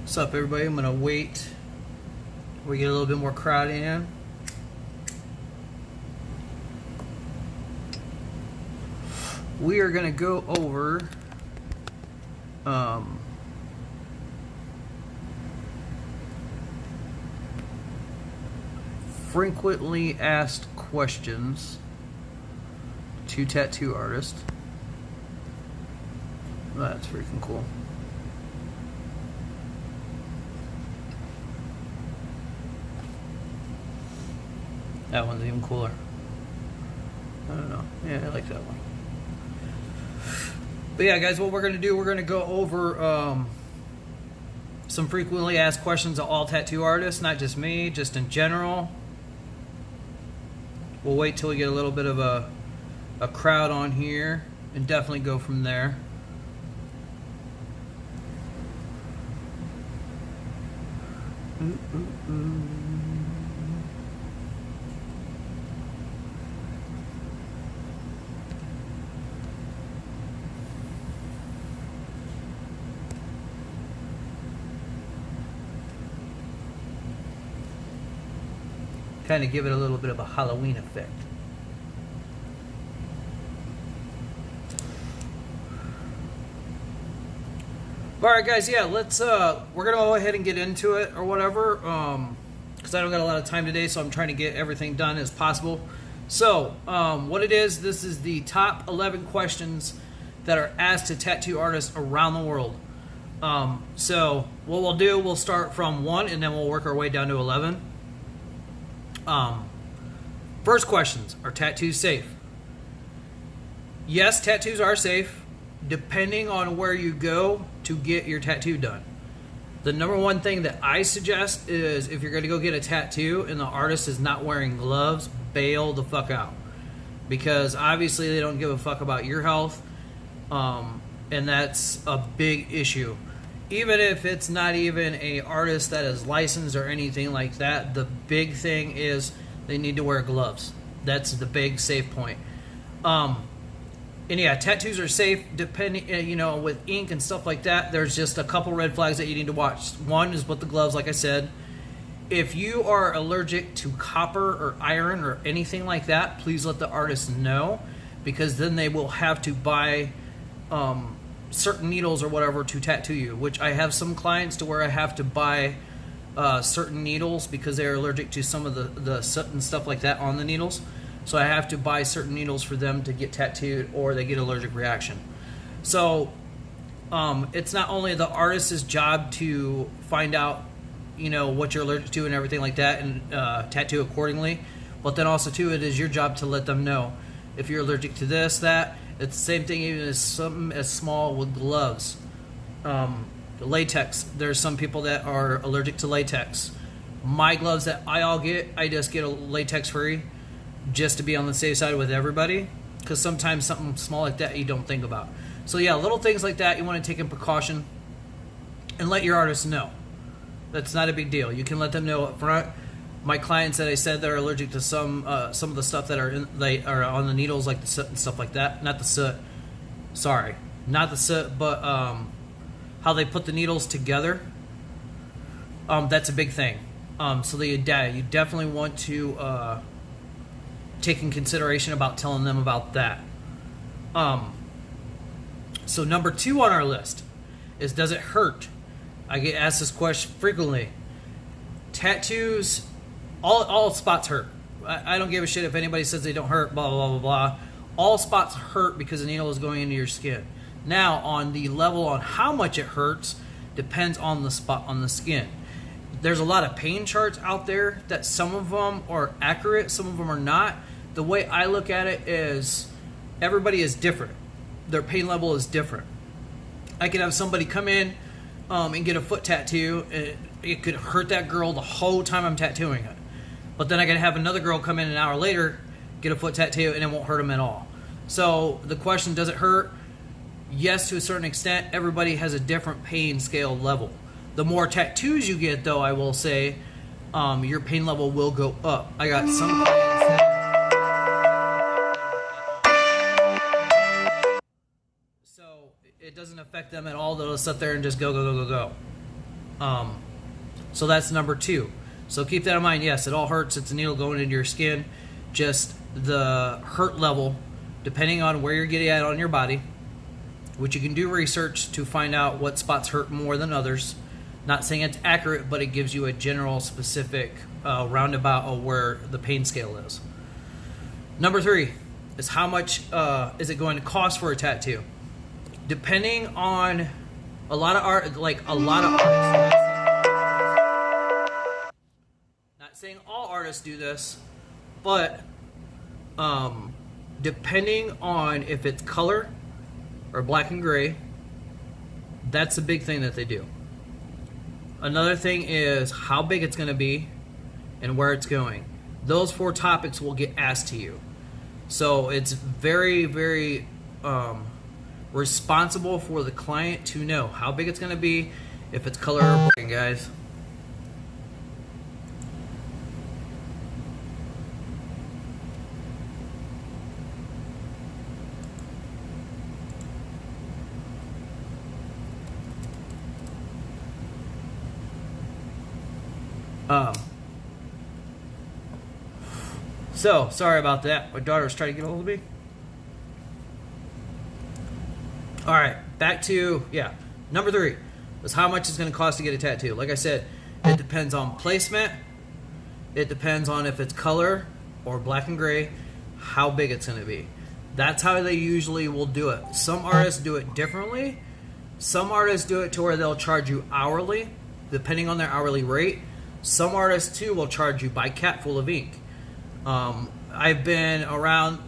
What's up, everybody? I'm gonna wait. We get a little bit more crowd in. We are gonna go over frequently asked questions to tattoo artists. That's freaking cool. That one's even cooler. I don't know. Yeah, I like that one. But yeah, guys, what we're going to do, we're going to go over some frequently asked questions of all tattoo artists, not just me, just in general. We'll wait till we get a little bit of a crowd on here and definitely go from there. Kind of give it a little bit of a Halloween effect. Alright guys, yeah, let's we're gonna go ahead and get into it or whatever, because I don't got a lot of time today, so I'm trying to get everything done as possible. So what it is, this is the top 11 questions that are asked to tattoo artists around the world. So what we'll do, we'll start from 1 and then we'll work our way down to 11. First questions, are tattoos safe? Yes, tattoos are safe, depending on where you go to get your tattoo done. The number one thing that I suggest is if you're going to go get a tattoo and the artist is not wearing gloves, bail the fuck out. Because obviously they don't give a fuck about your health, and that's a big issue. Even if it's not even a artist that is licensed or anything like that, the big thing is they need to wear gloves. That's the big safe point. And yeah, tattoos are safe depending, with ink and stuff like that. There's just a couple red flags that you need to watch. One is with the gloves, like I said. If you are allergic to copper or iron or anything like that, please let the artist know, because then they will have to buy certain needles or whatever to tattoo you, which I have some clients to where I have to buy certain needles because they're allergic to some of the soot and stuff like that on the needles. So I have to buy certain needles for them to get tattooed, or they get allergic reaction. So it's not only the artist's job to find out what you're allergic to and everything like that, and tattoo accordingly, but then also too, it is your job to let them know if you're allergic to this, that. It's the same thing even as something as small with gloves. Latex. There's some people that are allergic to latex. My gloves that I just get a latex free, just to be on the safe side with everybody, because sometimes something small like that you don't think about. So yeah, little things like that you want to take in precaution and let your artists know. That's not a big deal. You can let them know up front. My clients that I said that are allergic to some of the stuff that are on the needles, like the soot and stuff like that. Not the soot. Sorry, not the soot, but how they put the needles together. That's a big thing. So you definitely want to take in consideration about telling them about that. So number 2 on our list is, does it hurt? I get asked this question frequently. Tattoos. All spots hurt. I don't give a shit if anybody says they don't hurt, blah, blah, blah, blah. All spots hurt because the needle is going into your skin. Now, on the level on how much it hurts depends on the spot on the skin. There's a lot of pain charts out there that some of them are accurate, some of them are not. The way I look at it is everybody is different. Their pain level is different. I could have somebody come in and get a foot tattoo, and it could hurt that girl the whole time I'm tattooing it. But then I can have another girl come in an hour later, get a foot tattoo, and it won't hurt them at all. So the question, does it hurt? Yes, to a certain extent. Everybody has a different pain scale level. The more tattoos you get, though, I will say, your pain level will go up. I got some clients that... So it doesn't affect them at all. They'll sit there and just go, go, go, go, go. So that's number 2. So keep that in mind. Yes, it all hurts. It's a needle going into your skin. Just the hurt level, depending on where you're getting at on your body, which you can do research to find out what spots hurt more than others. Not saying it's accurate, but it gives you a general specific roundabout of where the pain scale is. Number 3 is how much is it going to cost for a tattoo? Depending on a lot of artists. Not saying all artists do this, but depending on if it's color or black and gray, that's a big thing that they do. Another thing is how big it's going to be and where it's going. Those 4 topics will get asked to you. So it's very, very responsible for the client to know how big it's going to be, if it's color or black, guys. So, sorry about that. My daughter was trying to get a hold of me. Alright, back to, number 3 is how much it's going to cost to get a tattoo. Like I said, it depends on placement. It depends on if it's color or black and gray, how big it's going to be. That's how they usually will do it. Some artists do it differently. Some artists do it to where they'll charge you hourly, depending on their hourly rate. Some artists, too, will charge you by cap full of ink. I've been around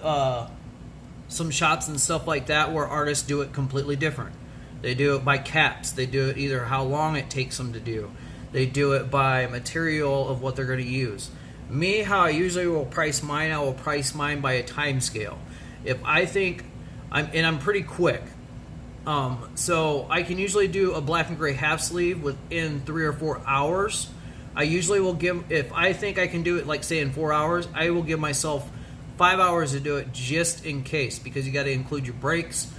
some shops and stuff like that where artists do it completely different. They do it by caps. They do it either how long it takes them to do. They do it by material of what they're going to use. Me, how I usually will price mine, I will price mine by a time scale. If I think, I'm pretty quick. So I can usually do a black and gray half sleeve within 3 or 4 hours. I usually will give, if I think I can do it, like say in 4 hours, I will give myself 5 hours to do it just in case, because you got to include your breaks.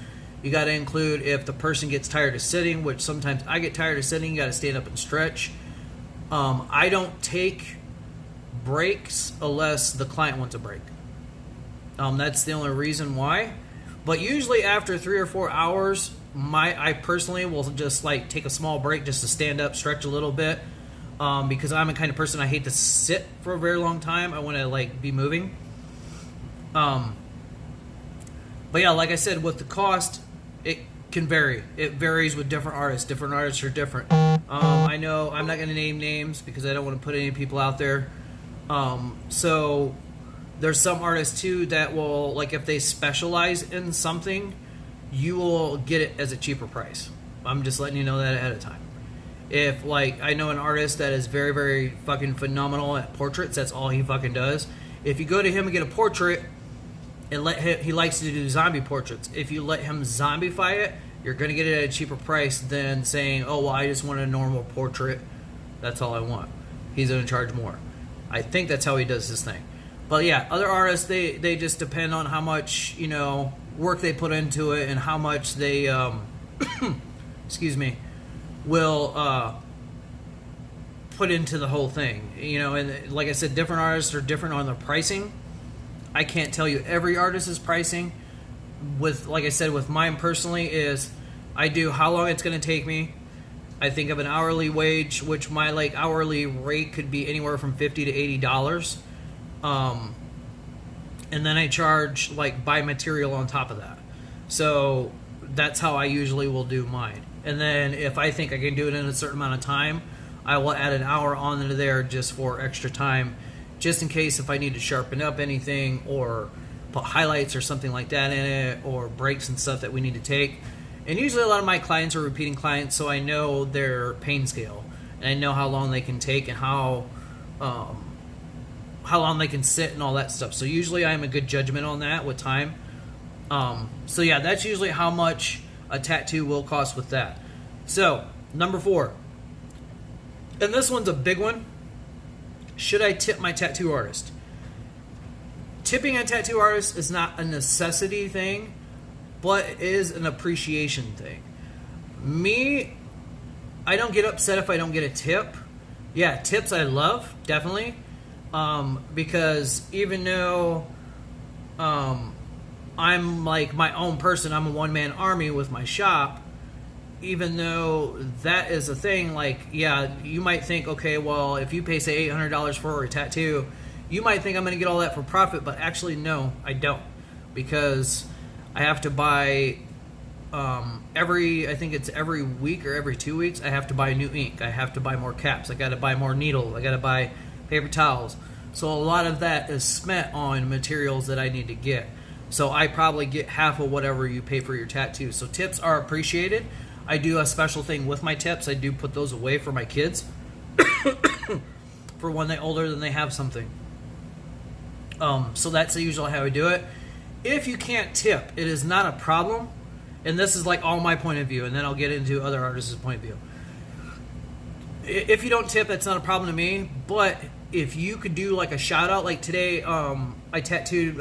You got to include if the person gets tired of sitting, which sometimes I get tired of sitting. You got to stand up and stretch. I don't take breaks unless the client wants a break. That's the only reason why. But usually after 3 or 4 hours, I personally will just like take a small break just to stand up, stretch a little bit. Because I'm the kind of person I hate to sit for a very long time. I want to like be moving. But yeah, like I said, with the cost, it can vary. It varies with different artists. Different artists are different. I know I'm not going to name names because I don't want to put any people out there. So there's some artists too that will, like if they specialize in something, you will get it as a cheaper price. I'm just letting you know that ahead of time. If, like, I know an artist that is very, very fucking phenomenal at portraits, that's all he fucking does. If you go to him and get a portrait, and he likes to do zombie portraits. If you let him zombify it, you're going to get it at a cheaper price than saying, oh, well, I just want a normal portrait. That's all I want. He's going to charge more. I think that's how he does his thing. But yeah, other artists, they just depend on how much, work they put into it and how much they, excuse me, will put into the whole thing, and like I said, different artists are different on their pricing. I can't tell you every artist's pricing. Like I said, with mine personally is I do how long it's going to take me. I think of an hourly wage, which my like hourly rate could be anywhere from $50 to $80. And then I charge like by material on top of that. So that's how I usually will do mine. And then if I think I can do it in a certain amount of time, I will add an hour onto there just for extra time, just in case if I need to sharpen up anything or put highlights or something like that in it, or breaks and stuff that we need to take. And usually a lot of my clients are repeating clients, so I know their pain scale and I know how long they can take and how long they can sit and all that stuff. So usually I am a good judgment on that with time. So yeah, that's usually how much a tattoo will cost with that. So, number 4. And this one's a big one. Should I tip my tattoo artist? Tipping a tattoo artist is not a necessity thing, but it is an appreciation thing. Me, I don't get upset if I don't get a tip. Yeah, tips I love, definitely. Because even though I'm like my own person, I'm a one-man army with my shop, even though that is a thing, like, yeah, you might think, okay, well, if you pay, say, $800 for a tattoo, you might think I'm going to get all that for profit, but actually, no, I don't. Because I have to buy I think it's every week or every 2 weeks, I have to buy new ink. I have to buy more caps. I got to buy more needles. I got to buy paper towels. So a lot of that is spent on materials that I need to get. So I probably get half of whatever you pay for your tattoo. So tips are appreciated. I do a special thing with my tips. I do put those away for my kids for when they're older, then they have something. So that's usually how I do it. If you can't tip, it is not a problem. And this is like all my point of view, and then I'll get into other artists' point of view. If you don't tip, that's not a problem to me. But if you could do like a shout out, like today, I tattooed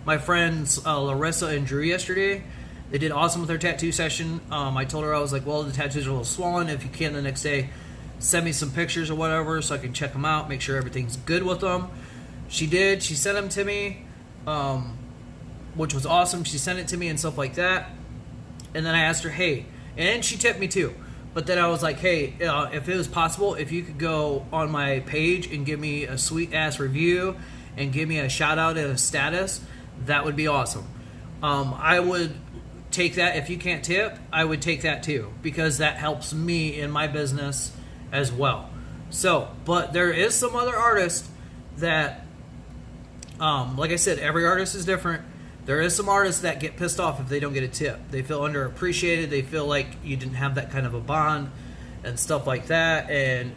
my friends Larissa and Drew yesterday. They did awesome with their tattoo session. I told her, I was like, well, the tattoos are a little swollen. If you can, the next day, send me some pictures or whatever so I can check them out, make sure everything's good with them. She did. She sent them to me, which was awesome. She sent it to me and stuff like that. And then I asked her, hey, and she tipped me too. But then I was like, hey, if it was possible, if you could go on my page and give me a sweet-ass review and give me a shout-out and a status, that would be awesome. I would take that. If you can't tip, I would take that too, because that helps me in my business as well. So, but there is some other artists that, like I said, every artist is different. There is some artists that get pissed off if they don't get a tip. They feel underappreciated. They feel like you didn't have that kind of a bond and stuff like that. And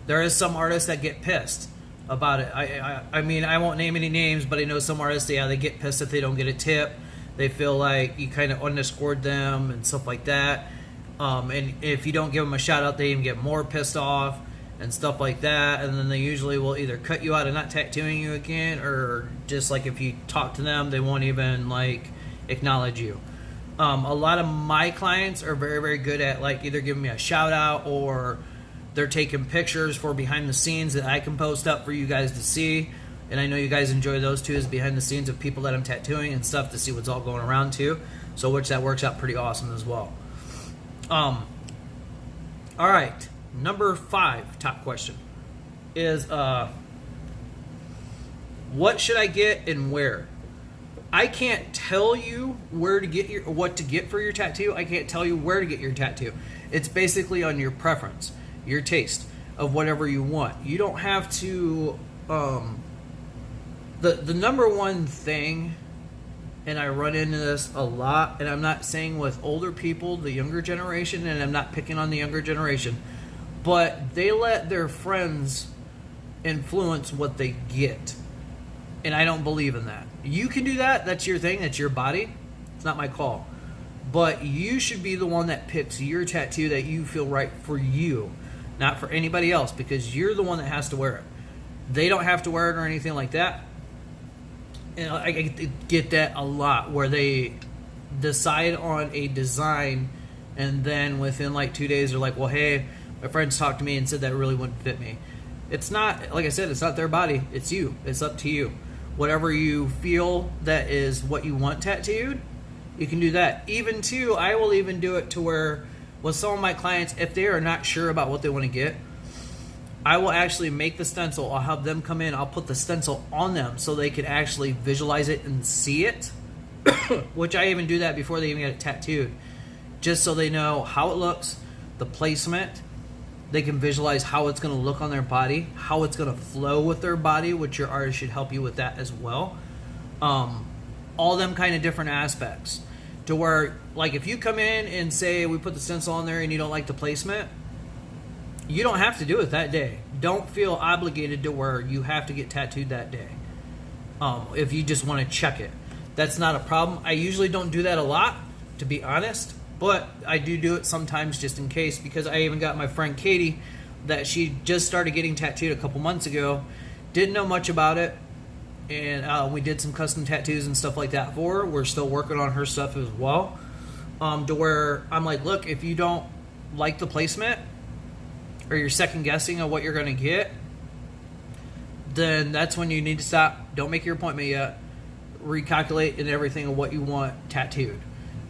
there is some artists that get pissed about it. I mean, I won't name any names, but I know some artists, yeah, they get pissed if they don't get a tip. They feel like you kind of underscored them and stuff like that. And if you don't give them a shout out, they even get more pissed off and stuff like that. And then they usually will either cut you out and not tattooing you again, or just like if you talk to them, they won't even like acknowledge you. A lot of my clients are very, very good at like either giving me a shout out, or they're taking pictures for behind the scenes that I can post up for you guys to see. And I know you guys enjoy those too, is behind the scenes of people that I'm tattooing and stuff, to see what's all going around too. So which that works out pretty awesome as well. All right. Number 5 top question is what should I get and where? I can't tell you where to get what to get for your tattoo. I can't tell you where to get your tattoo. It's basically on your preference, your taste of whatever you want. You don't have to the number one thing, and I run into this a lot, and I'm not saying with older people, the younger generation, and I'm not picking on the younger generation, but they let their friends influence what they get. And I don't believe in that. You can do that. That's your thing. That's your body. It's not my call. But you should be the one that picks your tattoo that you feel right for you, not for anybody else, because you're the one that has to wear it. They don't have to wear it or anything like that. And I get that a lot, where they decide on a design and then within like 2 days they're like, well, hey, my friends talked to me and said that really wouldn't fit me. It's not, like I said, it's not their body. It's you. It's up to you. Whatever you feel that is what you want tattooed, you can do that. Even too, I will even do it to where with some of my clients, if they are not sure about what they want to get, I will actually make the stencil. I'll have them come in. I'll put the stencil on them so they can actually visualize it and see it, which I even do that before they even get it tattooed, just so they know how it looks, the placement. They can visualize how it's going to look on their body, how it's going to flow with their body, which your artist should help you with that as well. All them kind of different aspects. To where, like, if you come in and say we put the stencil on there and you don't like the placement, you don't have to do it that day. Don't feel obligated to where you have to get tattooed that day. If you just want to check it, that's not a problem. I usually don't do that a lot, to be honest. But I do it sometimes just in case, because I even got my friend Katie that she just started getting tattooed a couple months ago. Didn't know much about it. And we did some custom tattoos and stuff like that for her. We're still working on her stuff as well. To where I'm like, look, if you don't like the placement, or you're second guessing of what you're going to get, then that's when you need to stop. Don't make your appointment yet. Recalculate and everything of what you want tattooed.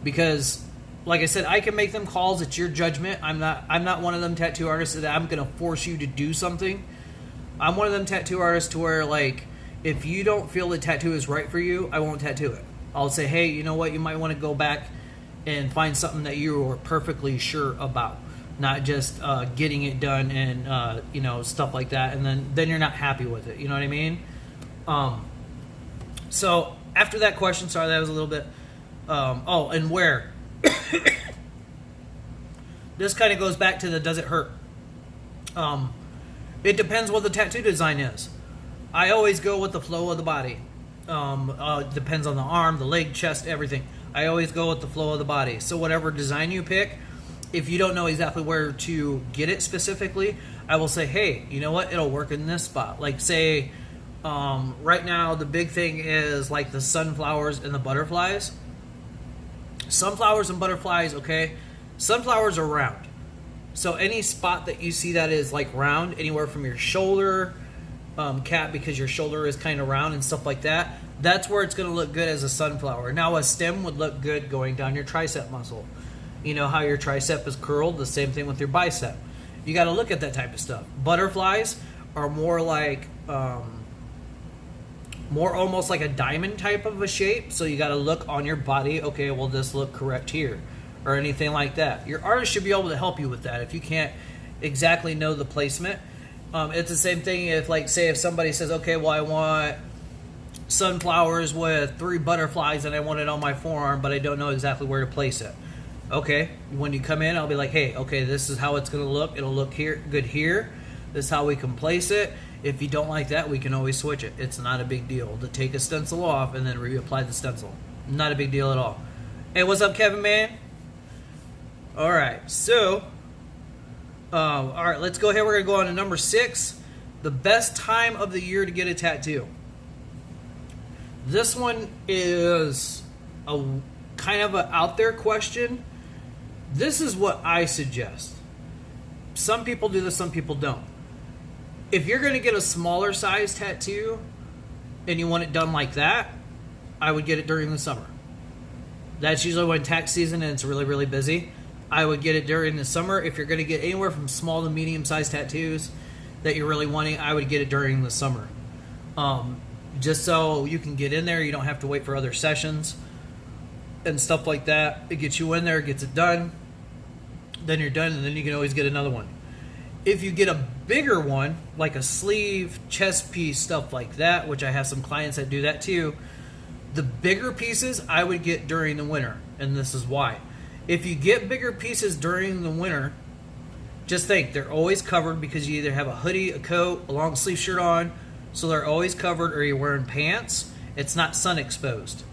Because, like I said, I can make them calls. It's your judgment. I'm not one of them tattoo artists that I'm going to force you to do something. I'm one of them tattoo artists to where, like, if you don't feel the tattoo is right for you, I won't tattoo it. I'll say, hey, you know what? You might want to go back and find something that you are perfectly sure about. Not just getting it done and, stuff like that. And then you're not happy with it. You know what I mean? So after that question, sorry, that was a little bit... and where? This kind of goes back to the does it hurt? It depends what the tattoo design is. I always go with the flow of the body. Depends on the arm, the leg, chest, everything. I always go with the flow of the body. So whatever design you pick, if you don't know exactly where to get it specifically, I will say, hey, you know what? It'll work in this spot. Like, say, right now the big thing is like the sunflowers and the butterflies. Sunflowers and butterflies, okay? Sunflowers are round. So any spot that you see that is like round, anywhere from your shoulder, cap, because your shoulder is kind of round and stuff like that, that's where it's going to look good as a sunflower. Now a stem would look good going down your tricep muscle. You know how your tricep is curled? The same thing with your bicep. You got to look at that type of stuff. Butterflies are more like, more almost like a diamond type of a shape. So you got to look on your body. Okay, will this look correct here? Or anything like that. Your artist should be able to help you with that if you can't exactly know the placement. It's the same thing if, like, say if somebody says, okay, well, I want sunflowers with 3 butterflies and I want it on my forearm, but I don't know exactly where to place it. Okay, when you come in, I'll be like, hey, okay, this is how it's going to look. It'll look here, good here. This is how we can place it. If you don't like that, we can always switch it. It's not a big deal to take a stencil off and then reapply the stencil. Not a big deal at all. Hey, what's up, Kevin, man? All right, so, all right, let's go ahead. We're going to go on to number 6, the best time of the year to get a tattoo. This one is a kind of an out there question. This is what I suggest. Some people do this, some people don't. If you're going to get a smaller size tattoo and you want it done like that, I would get it during the summer. That's usually when tax season and it's really, really busy. I would get it during the summer. If you're going to get anywhere from small to medium-sized tattoos that you're really wanting, I would get it during the summer. Just so you can get in there. You don't have to wait for other sessions and stuff like that. It gets you in there, gets it done. Then you're done, and then you can always get another one. If you get a bigger one, like a sleeve, chest piece, stuff like that, which I have some clients that do that too, the bigger pieces I would get during the winter, and this is why. If you get bigger pieces during the winter, just think they're always covered because you either have a hoodie, a coat, a long sleeve shirt on, so they're always covered, or you're wearing pants. It's not sun exposed.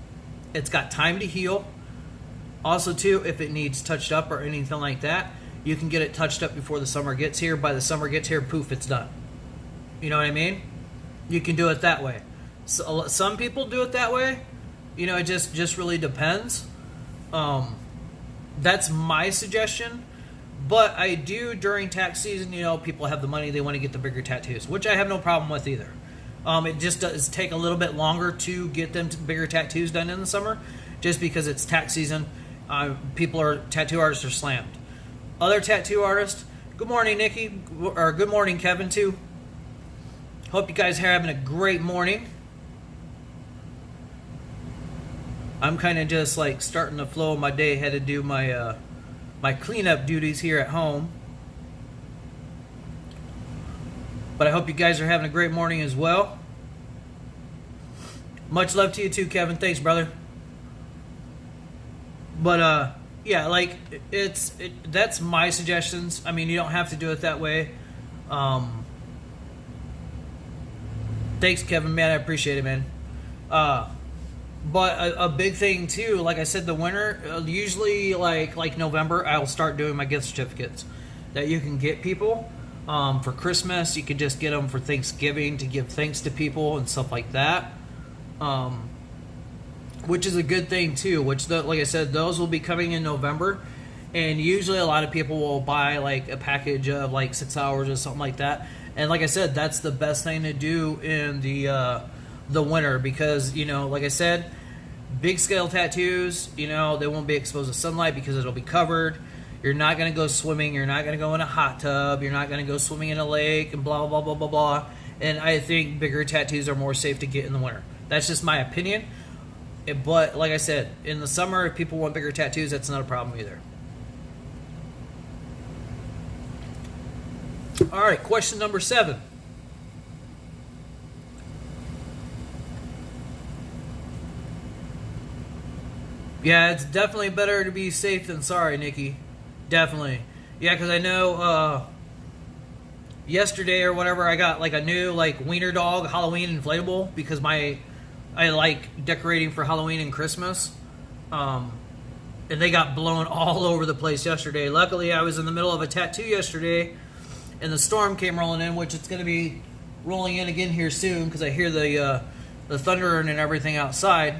It's got time to heal. Also, too, if it needs touched up or anything like that, you can get it touched up before the summer gets here. By the summer gets here, poof, it's done. You know what I mean? You can do it that way. So, some people do it that way. You know, it just really depends. That's my suggestion. But I do, during tax season, you know, people have the money, they want to get the bigger tattoos, which I have no problem with either. It just does take a little bit longer to get them bigger tattoos done in the summer, just because it's tax season. Tattoo artists are slammed. Other tattoo artists, good morning, Nikki, or good morning, Kevin, too. Hope you guys are having a great morning. I'm kind of just like starting the flow of my day. Had to do my my cleanup duties here at home. But I hope you guys are having a great morning as well. Much love to you too, Kevin. Thanks, brother. But yeah, like that's my suggestions. I mean, you don't have to do it that way. Thanks, Kevin, man. I appreciate it, man. But a big thing too, like I said, the winter, usually like November, I'll start doing my gift certificates that you can get people for Christmas. You can just get them for Thanksgiving to give thanks to people and stuff like that, which is a good thing too. Which, like I said, those will be coming in November, And usually a lot of people will buy like a package of like 6 hours or something like that. And like I said, that's the best thing to do in the winter because, you know, like I said, big scale tattoos, you know, they won't be exposed to sunlight because it'll be covered. You're not going to go swimming. You're not going to go in a hot tub. You're not going to go swimming in a lake and blah, blah, blah, blah, blah. And I think bigger tattoos are more safe to get in the winter. That's just my opinion. But like I said, in the summer, if people want bigger tattoos, that's not a problem either. All right, question number 7. Yeah, it's definitely better to be safe than sorry, Nikki. Definitely. Yeah, because I know yesterday or whatever, I got like a new like wiener dog Halloween inflatable because I like decorating for Halloween and Christmas. And they got blown all over the place yesterday. Luckily, I was in the middle of a tattoo yesterday, and the storm came rolling in, which it's going to be rolling in again here soon because I hear the thunder and everything outside.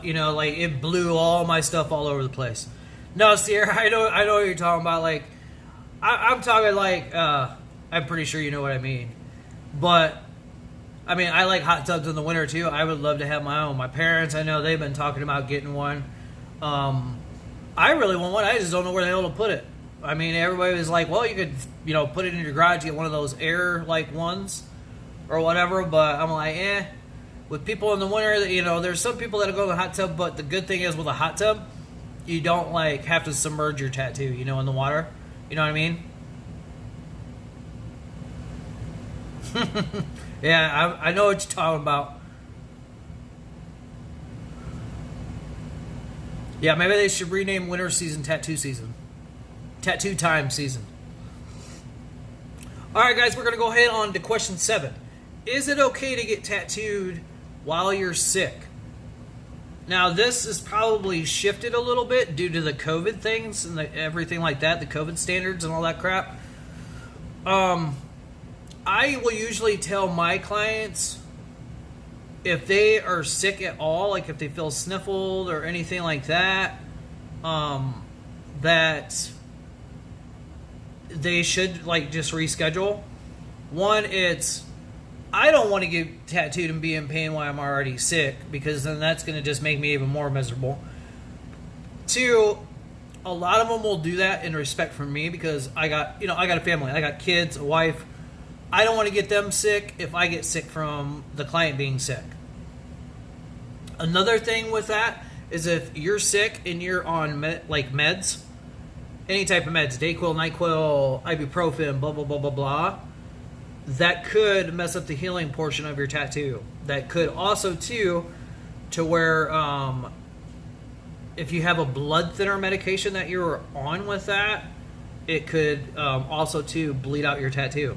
You know, like it blew all my stuff all over the place. No, Sierra, I know what you're talking about. Like, I'm talking like, I'm pretty sure you know what I mean. But, I mean, I like hot tubs in the winter too. I would love to have my own. My parents, I know they've been talking about getting one. I really want one. I just don't know where the hell to put it. I mean, everybody was like, well, you could, you know, put it in your garage, get one of those air like ones or whatever. But I'm like, with people in the winter, you know, there's some people that go in the hot tub, but the good thing is with a hot tub, you don't like have to submerge your tattoo, you know, in the water. You know what I mean? Yeah, I know what you're talking about. Yeah, maybe they should rename winter season tattoo season. Tattoo time season. All right, guys, we're going to go ahead on to question 7. Is it okay to get tattooed while you're sick? Now, this is probably shifted a little bit due to the COVID things and everything like that, the COVID standards and all that crap. I will usually tell my clients if they are sick at all, like if they feel sniffled or anything like that, that they should like just reschedule. One, it's I don't want to get tattooed and be in pain while I'm already sick because then that's going to just make me even more miserable. 2, a lot of them will do that in respect for me because I got a family. I got kids, a wife. I don't want to get them sick if I get sick from the client being sick. Another thing with that is if you're sick and you're on meds, any type of meds, Dayquil, NyQuil, ibuprofen, blah, blah, blah, blah, blah, that could mess up the healing portion of your tattoo. That could also, too, to where if you have a blood thinner medication that you're on with that, it could also, too, bleed out your tattoo.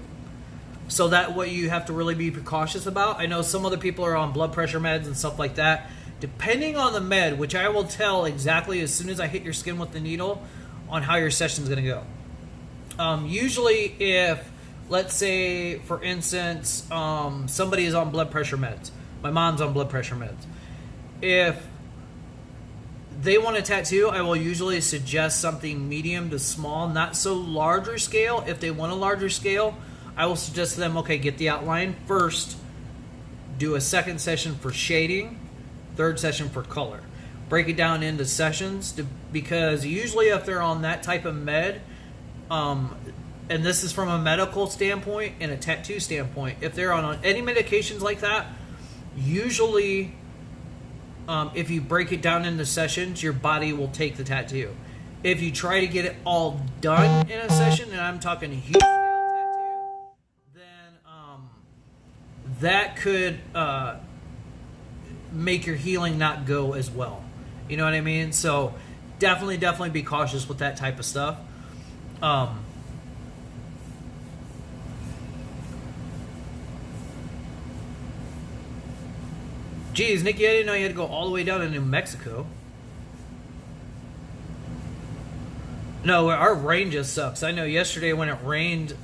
So that what you have to really be precautious about. I know some other people are on blood pressure meds and stuff like that. Depending on the med, which I will tell exactly as soon as I hit your skin with the needle on how your session is going to go. Usually if, let's say, for instance, somebody is on blood pressure meds. My mom's on blood pressure meds. If they want a tattoo, I will usually suggest something medium to small, not so larger scale. If they want a larger scale, I will suggest to them, okay, get the outline first, do a second session for shading, third session for color. Break it down into sessions because usually if they're on that type of med, and this is from a medical standpoint and a tattoo standpoint, if they're on any medications like that, usually if you break it down into sessions, your body will take the tattoo. If you try to get it all done in a session, and I'm talking a huge that could make your healing not go as well. You know what I mean? So definitely be cautious with that type of stuff. Geez, Nikki, I didn't know you had to go all the way down to New Mexico. No, our rain just sucks. I know yesterday when it rained,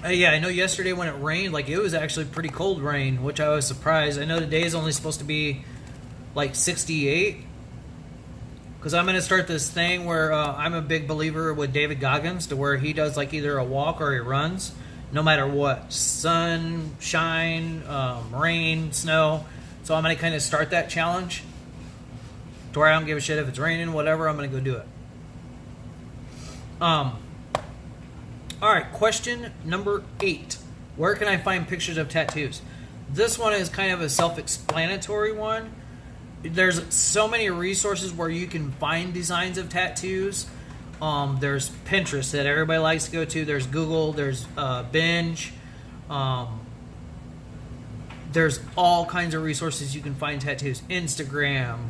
Yeah, I know yesterday when it rained, like it was actually pretty cold rain, which I was surprised. I know today is only supposed to be like 68. Because I'm going to start this thing where I'm a big believer with David Goggins, to where he does like either a walk or he runs, no matter what, sun, shine, rain, snow. So I'm going to kind of start that challenge to where I don't give a shit if it's raining, whatever. I'm going to go do it. All right, question number 8. Where can I find pictures of tattoos? This one is kind of a self-explanatory one. There's so many resources where you can find designs of tattoos. There's Pinterest that everybody likes to go to. There's Google. There's Binge. There's all kinds of resources you can find tattoos. Instagram,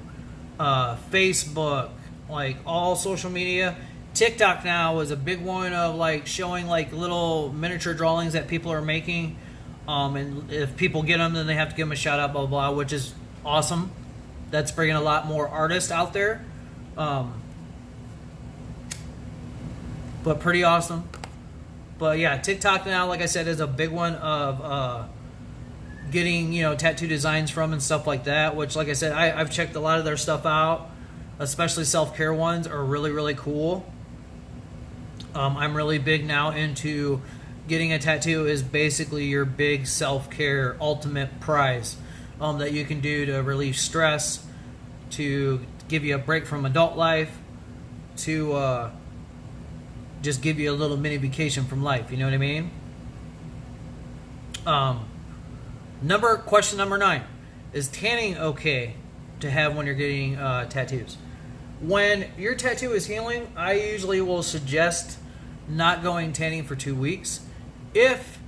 Facebook, like all social media. TikTok now is a big one of like showing like little miniature drawings that people are making. And if people get them, then they have to give them a shout out, blah, blah, blah, which is awesome. That's bringing a lot more artists out there. But pretty awesome. But yeah, TikTok now, like I said, is a big one of getting, tattoo designs from and stuff like that, which, like I said, I've checked a lot of their stuff out, especially self-care ones are really, really cool. I'm really big now into getting a tattoo is basically your big self-care ultimate prize that you can do to relieve stress, to give you a break from adult life, to just give you a little mini vacation from life. You know what I mean? Question number 9. Is tanning okay to have when you're getting tattoos? When your tattoo is healing, I usually will suggest not going tanning for 2 weeks. If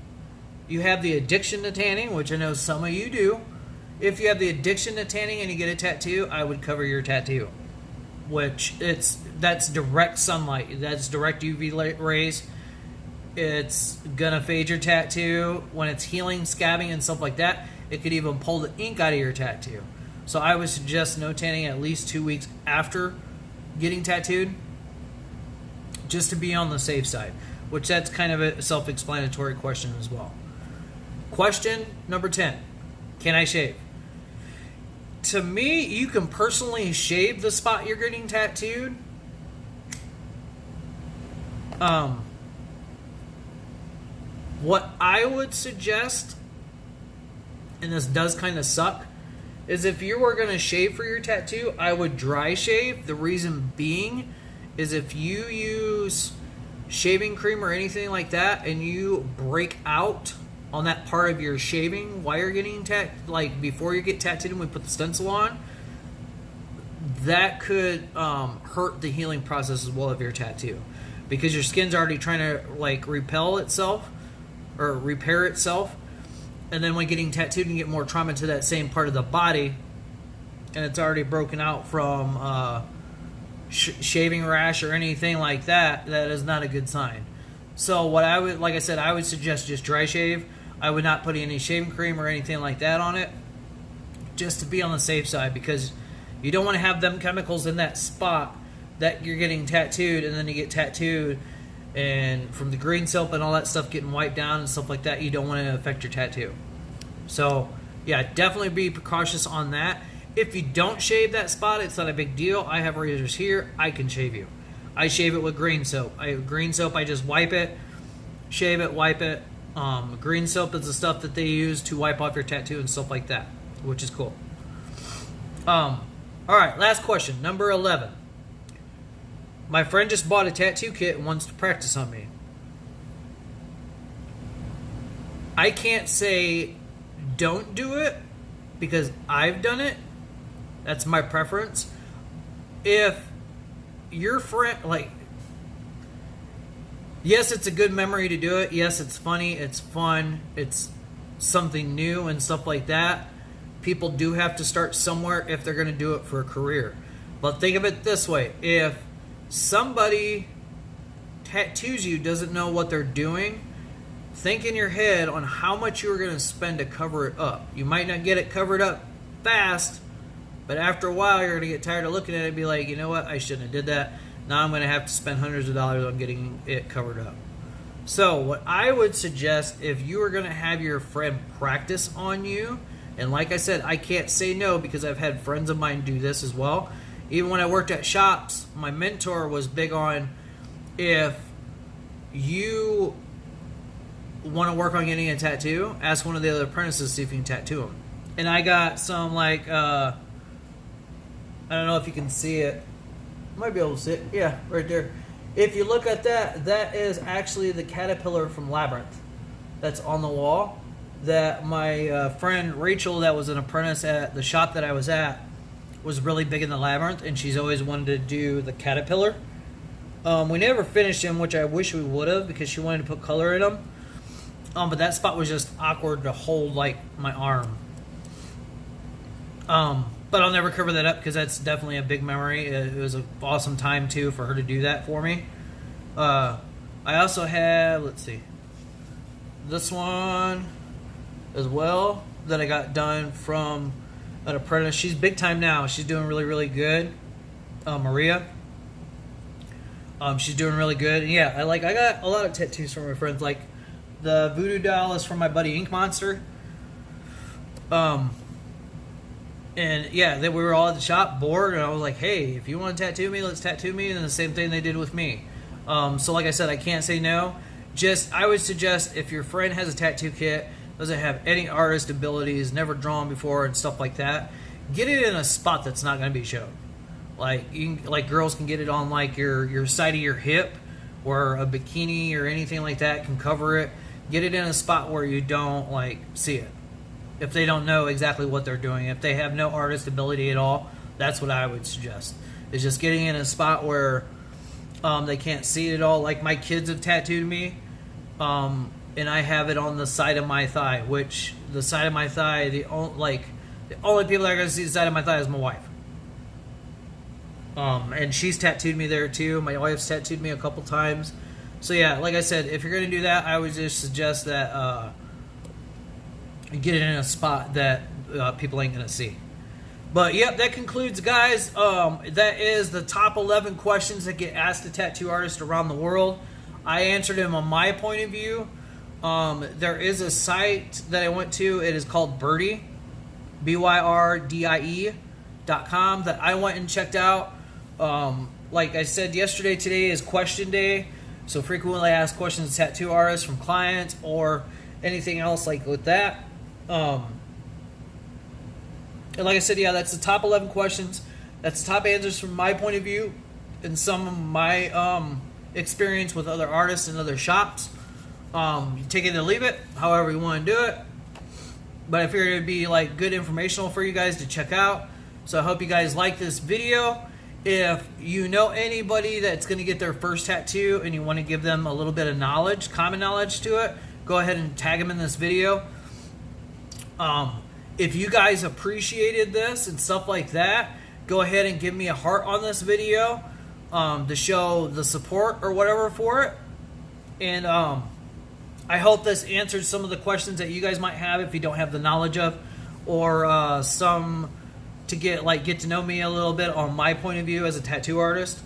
you have the addiction to tanning, which I know some of you do, if you have the addiction to tanning and you get a tattoo, I would cover your tattoo. That's direct sunlight. That's direct UV rays. It's gonna fade your tattoo. When it's healing, scabbing, and stuff like that, it could even pull the ink out of your tattoo. So I would suggest no tanning at least 2 weeks after getting tattooed, just to be on the safe side, which that's kind of a self-explanatory question as well. Question number 10. Can I shave? To me, you can personally shave the spot you're getting tattooed. What I would suggest, and this does kind of suck, is if you were going to shave for your tattoo, I would dry shave. The reason being is if you use shaving cream or anything like that and you break out on that part of your shaving while you're getting like before you get tattooed and we put the stencil on, that could hurt the healing process as well of your tattoo, because your skin's already trying to like repel itself or repair itself, and then when getting tattooed and get more trauma to that same part of the body, and it's already broken out from shaving rash or anything like that, that is not a good sign. So what I would, like I said, I would suggest just dry shave. I would not put any shaving cream or anything like that on it, just to be on the safe side, because you don't want to have them chemicals in that spot that you're getting tattooed, and then you get tattooed, and from the green soap and all that stuff getting wiped down and stuff like that, you don't want to affect your tattoo. So yeah, definitely be precautious on that. If you don't shave that spot, it's not a big deal. I have razors here. I can shave you. I shave it with green soap. I just wipe it, shave it, wipe it. Green soap is the stuff that they use to wipe off your tattoo and stuff like that, which is cool. All right, last question, number 11. My friend just bought a tattoo kit and wants to practice on me. I can't say don't do it because I've done it. That's my preference. If your friend, like, yes, it's a good memory to do it. Yes, it's funny. It's fun. It's something new and stuff like that. People do have to start somewhere if they're going to do it for a career. But think of it this way. If somebody tattoos you, doesn't know what they're doing, think in your head on how much you're going to spend to cover it up. You might not get it covered up fast, but after a while, you're going to get tired of looking at it and be like, you know what? I shouldn't have did that. Now I'm going to have to spend hundreds of dollars on getting it covered up. So what I would suggest, if you are going to have your friend practice on you, and like I said, I can't say no because I've had friends of mine do this as well. Even when I worked at shops, my mentor was big on, if you want to work on getting a tattoo, ask one of the other apprentices to see if you can tattoo them. And I got some, like, I don't know if you can see it. You might be able to see it. Yeah, right there. If you look at that, that is actually the caterpillar from Labyrinth that's on the wall. That my friend Rachel, that was an apprentice at the shop that I was at, was really big in the Labyrinth, and she's always wanted to do the caterpillar. We never finished him, which I wish we would have, because she wanted to put color in him. But that spot was just awkward to hold, like, my arm. But I'll never cover that up because that's definitely a big memory. It was an awesome time, too, for her to do that for me. I also have, let's see, this one as well that I got done from an apprentice. She's big time now. She's doing really, really good. Maria. She's doing really good. And yeah, I got a lot of tattoos from my friends. Like, the voodoo doll is from my buddy Ink Monster. And yeah, then we were all at the shop bored, and I was like, hey, if you want to tattoo me, let's tattoo me. And the same thing they did with me. So like I said, I can't say no. I would suggest, if your friend has a tattoo kit, doesn't have any artist abilities, never drawn before and stuff like that, get it in a spot that's not going to be shown. Like, girls can get it on, like, your side of your hip, or a bikini or anything like that can cover it. Get it in a spot where you don't, like, see it. If they don't know exactly what they're doing, if they have no artist ability at all, that's what I would suggest. Is just getting in a spot where they can't see it at all. Like, my kids have tattooed me, and I have it on the side of my thigh, which the side of my thigh, the only people that are going to see the side of my thigh is my wife. And she's tattooed me there too. My wife's tattooed me a couple times. So yeah, like I said, if you're going to do that, I would just suggest that get it in a spot that people ain't going to see. But yep, that concludes, guys. That is the top 11 questions that get asked to tattoo artists around the world. I answered them on my point of view. There is a site that I went to. It is called Byrdie, BYRDIE.com, that I went and checked out. Like I said yesterday, today is question day. So frequently asked questions to tattoo artists from clients or anything else like with that. And like I said, yeah, that's the top 11 questions. That's the top answers from my point of view and some of my experience with other artists and other shops. You take it or leave it, however you want to do it. But I figured it'd be like good informational for you guys to check out. So I hope you guys like this video. If you know anybody that's going to get their first tattoo and you want to give them a little bit of knowledge, common knowledge to it, go ahead and tag them in this video. If you guys appreciated this and stuff like that, go ahead and give me a heart on this video to show the support or whatever for it. And I hope this answered some of the questions that you guys might have if you don't have the knowledge of, or some to get to know me a little bit on my point of view as a tattoo artist.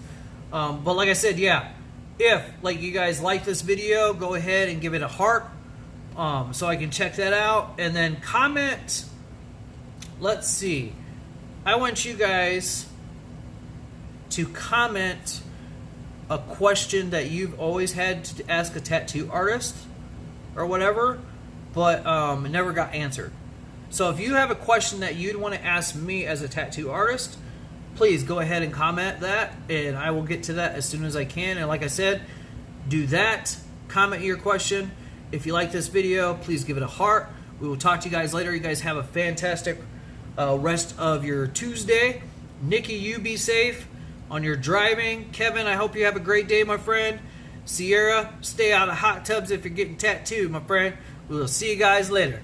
But like I said, yeah, if you guys like this video, go ahead and give it a heart so I can check that out, and then comment. Let's see, I want you guys to comment a question that you've always had to ask a tattoo artist or whatever, but never got answered. So if you have a question that you'd want to ask me as a tattoo artist, please go ahead and comment that, and I will get to that as soon as I can. And like I said, do that. Comment your question. If you like this video, please give it a heart. We will talk to you guys later. You guys have a fantastic rest of your Tuesday. Nikki, you be safe on your driving. Kevin, I hope you have a great day, my friend. Sierra, stay out of hot tubs if you're getting tattooed, my friend. We will see you guys later.